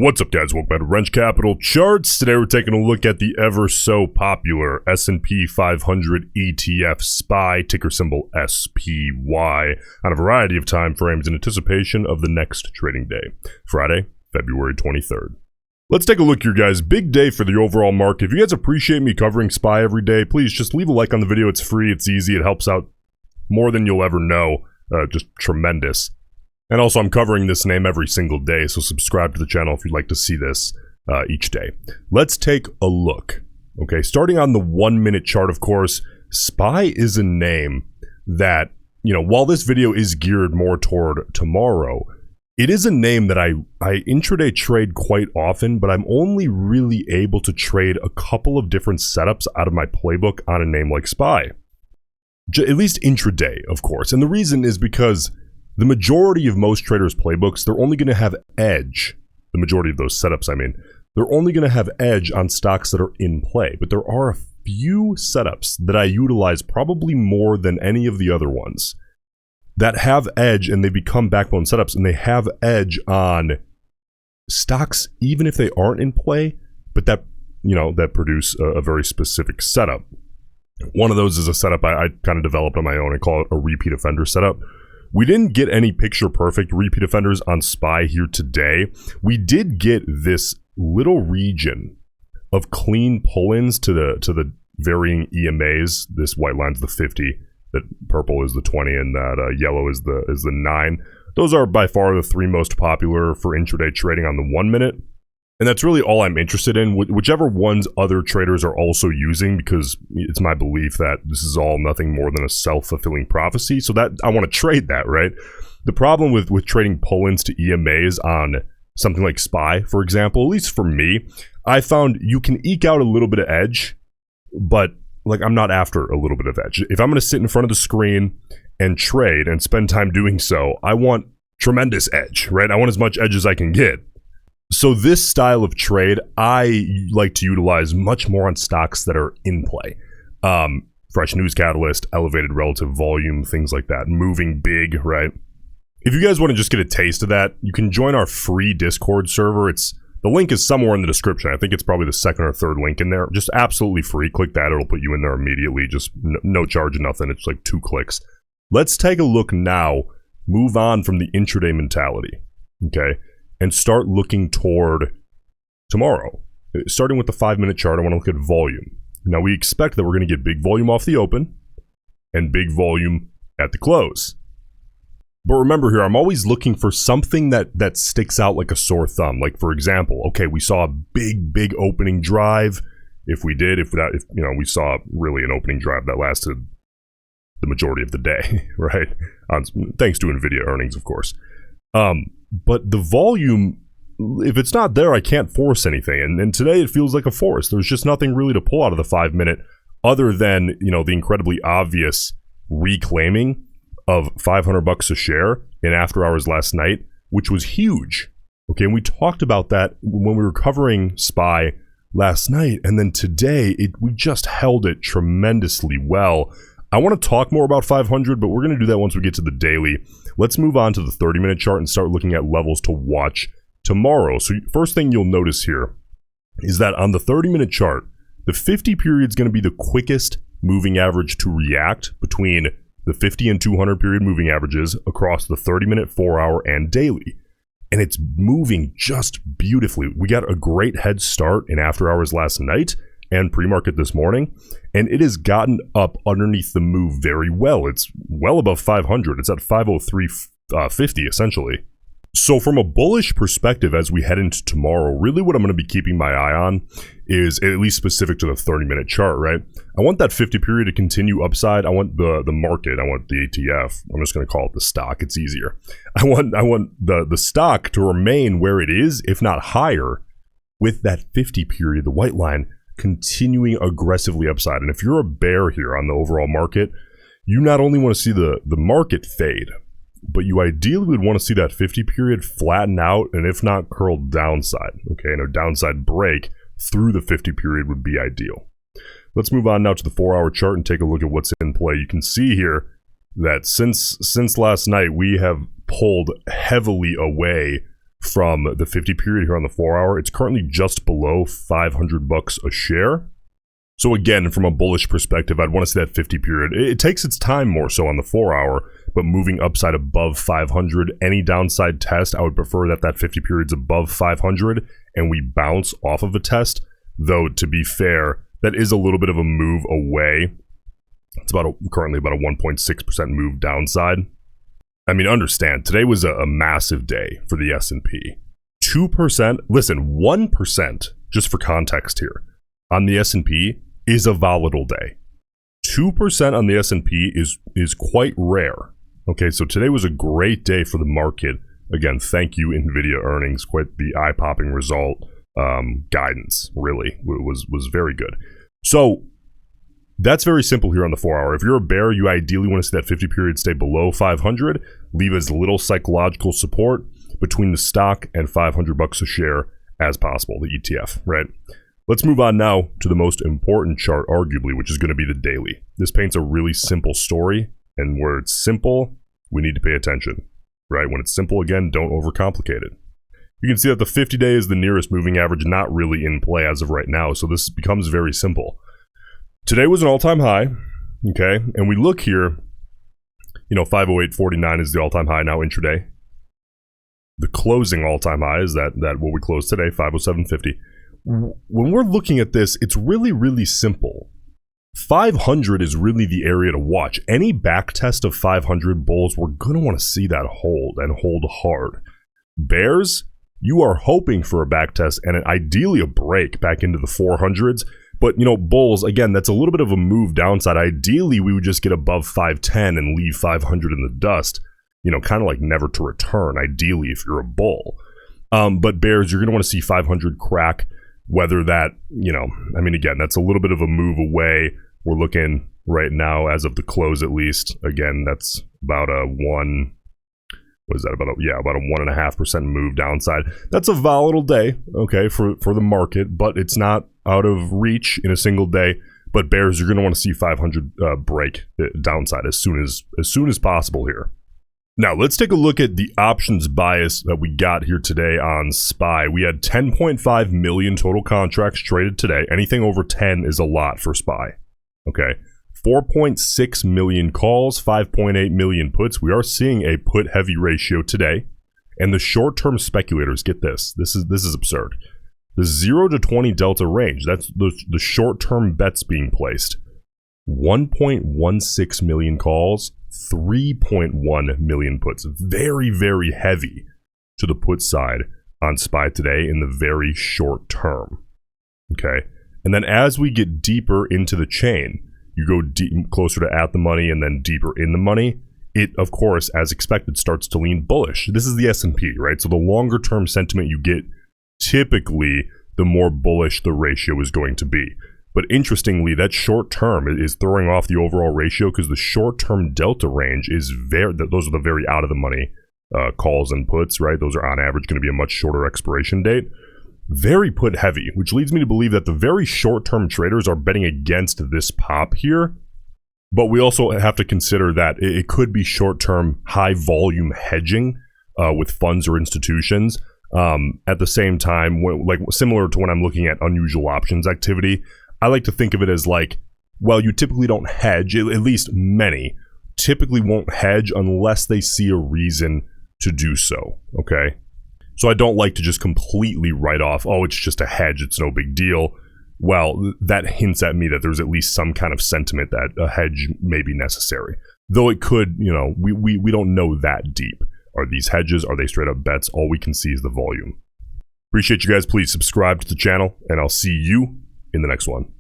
What's up, guys? Welcome back to Roensch Capital Charts. Today we're taking a look at the ever so popular S&P 500 ETF SPY, ticker symbol SPY, on a variety of time frames in anticipation of the next trading day, Friday, February 23rd. Let's take a look here, guys. Big day for the overall market. If you guys appreciate me covering SPY every day, please just leave a like on the video. It's free, it's easy, it helps out more than you'll ever know. Just tremendous. And also, I'm covering this name every single day, so subscribe to the channel if you'd like to see this each day. Let's take a look. Okay, starting on the 1 minute chart, of course, SPY is a name that, you know, while this video is geared more toward tomorrow, it is a name that I intraday trade quite often, but I'm only really able to trade a couple of different setups out of my playbook on a name like SPY. At least intraday, of course. And the reason is because the majority of most traders' playbooks, they're only going to have edge. The majority of those setups, I mean, they're only going to have edge on stocks that are in play. But there are a few setups that I utilize probably more than any of the other ones that have edge, and they become backbone setups, and they have edge on stocks even if they aren't in play, but that, you know, that produce a very specific setup. One of those is a setup I kind of developed on my own. I call it a repeat offender setup. We didn't get any picture-perfect repeat offenders on SPY here today. We did get this little region of clean pull-ins to the varying EMAs. This white line's the 50, that purple is the 20, and that yellow is the 9. Those are by far the three most popular for intraday trading on the 1 minute. And that's really all I'm interested in, whichever ones other traders are also using, because it's my belief that this is all nothing more than a self-fulfilling prophecy. So that I want to trade that, right? The problem with trading pull-ins to EMAs on something like SPY, for example, at least for me, I found you can eke out a little bit of edge, but like I'm not after a little bit of edge. If I'm going to sit in front of the screen and trade and spend time doing so, I want tremendous edge, right? I want as much edge as I can get. So this style of trade, I like to utilize much more on stocks that are in play. Fresh news catalyst, elevated relative volume, things like that. Moving big, right? If you guys want to just get a taste of that, you can join our free Discord server. The link is somewhere in the description. I think it's probably the second or third link in there. Just absolutely free. Click that. It'll put you in there immediately. Just no charge, nothing. It's like 2 clicks. Let's take a look now. Move on from the intraday mentality. Okay? And start looking toward tomorrow. Starting with the 5 minute chart, I want to look at volume. Now, we expect that we're going to get big volume off the open and big volume at the close. But remember here, I'm always looking for something that sticks out like a sore thumb. Like, for example, okay, we saw a big opening drive. If we saw really an opening drive that lasted the majority of the day, right? Thanks to NVIDIA earnings, of course. But the volume, if it's not there, I can't force anything. And today it feels like a force. There's just nothing really to pull out of the 5 minute other than, you know, the incredibly obvious reclaiming of $500 a share in after hours last night, which was huge. Okay, and we talked about that when we were covering SPY last night. And then today, we just held it tremendously well. I want to talk more about 500, but we're going to do that once we get to the daily. Let's move on to the 30-minute chart and start looking at levels to watch tomorrow. So first thing you'll notice here is that on the 30-minute chart, the 50 period is going to be the quickest moving average to react between the 50 and 200 period moving averages across the 30-minute, 4-hour, and daily. And it's moving just beautifully. We got a great head start in after hours last night and pre-market this morning, and it has gotten up underneath the move very well. It's well above 500. It's at 503.50 essentially. So from a bullish perspective, as we head into tomorrow, really what I'm going to be keeping my eye on is, at least specific to the 30-minute chart, right? I want that 50 period to continue upside. I want the market. I want the ETF. I'm just going to call it the stock. It's easier. I want the stock to remain where it is, if not higher, with that 50 period, the white line, continuing aggressively upside. And if you're a bear here on the overall market, you not only want to see the market fade, but you ideally would want to see that 50 period flatten out, and if not, curl downside. Okay, and a downside break through the 50 period would be ideal. Let's move on now to the 4-hour chart and take a look at what's in play. You can see here that since last night, we have pulled heavily away from the 50 period here on the 4 hour. It's currently just below $500 a share. So again, from a bullish perspective, I'd want to see that 50 period. It takes its time more so on the 4 hour, but moving upside above 500, any downside test, I would prefer that that 50 period's above 500 and we bounce off of a test. Though, to be fair, that is a little bit of a move away. It's currently about a 1.6% move downside. I mean, understand, today was a massive day for the S&P. 2%, listen, 1%, just for context here, on the S&P is a volatile day. 2% on the S&P is quite rare. Okay, so today was a great day for the market. Again, thank you, NVIDIA earnings, quite the eye-popping result. Guidance really was very good. So that's very simple here on the 4 hour. If you're a bear, you ideally want to see that 50 period stay below 500, leave as little psychological support between the stock and $500 a share as possible, the ETF, right? Let's move on now to the most important chart, arguably, which is going to be the daily. This paints a really simple story, and where it's simple, we need to pay attention, right? When it's simple, again, don't overcomplicate it. You can see that the 50-day is the nearest moving average, not really in play as of right now, so this becomes very simple. Today was an all-time high, okay? And we look here, 508.49 is the all-time high now intraday. The closing all-time high is that what we closed today, 507.50. When we're looking at this, it's really, really simple. 500 is really the area to watch. Any back test of 500 bulls, we're going to want to see that hold and hold hard. Bears, you are hoping for a back test and ideally a break back into the 400s. But, bulls, again, that's a little bit of a move downside. Ideally, we would just get above 510 and leave 500 in the dust, kind of like never to return, ideally, if you're a bull. But bears, you're going to want to see 500 crack, whether that, again, that's a little bit of a move away. We're looking right now, as of the close at least, again, that's about a 1.5% move downside. That's a volatile day, okay, for the market, but it's not out of reach in a single day. But bears, you're going to want to see 500 break downside as soon as possible here. Now, let's take a look at the options bias that we got here today on SPY. We had 10.5 million total contracts traded today. Anything over 10 is a lot for SPY, okay? 4.6 million calls, 5.8 million puts. We are seeing a put-heavy ratio today. And the short-term speculators, get this. This is absurd. The 0 to 20 delta range, that's the short-term bets being placed. 1.16 million calls, 3.1 million puts. Very, very heavy to the put side on SPY today in the very short term. Okay? And then as we get deeper into the chain, you go closer to at the money and then deeper in the money, it, of course, as expected, starts to lean bullish. This is the S&P, right? So the longer term sentiment you get, typically, the more bullish the ratio is going to be. But interestingly, that short term is throwing off the overall ratio because the short term delta range is those are the very out of the money calls and puts, right? Those are on average going to be a much shorter expiration date. Very put heavy, which leads me to believe that the very short term traders are betting against this pop here. But we also have to consider that it could be short term high volume hedging with funds or institutions. At the same time, similar to when I'm looking at unusual options activity, I like to think of it as you typically don't hedge, at least many, typically won't hedge unless they see a reason to do so, okay? So I don't like to just completely write off, oh, it's just a hedge, it's no big deal. Well, that hints at me that there's at least some kind of sentiment that a hedge may be necessary. Though it could, we don't know that deep. Are these hedges? Are they straight up bets? All we can see is the volume. Appreciate you guys. Please subscribe to the channel, and I'll see you in the next one.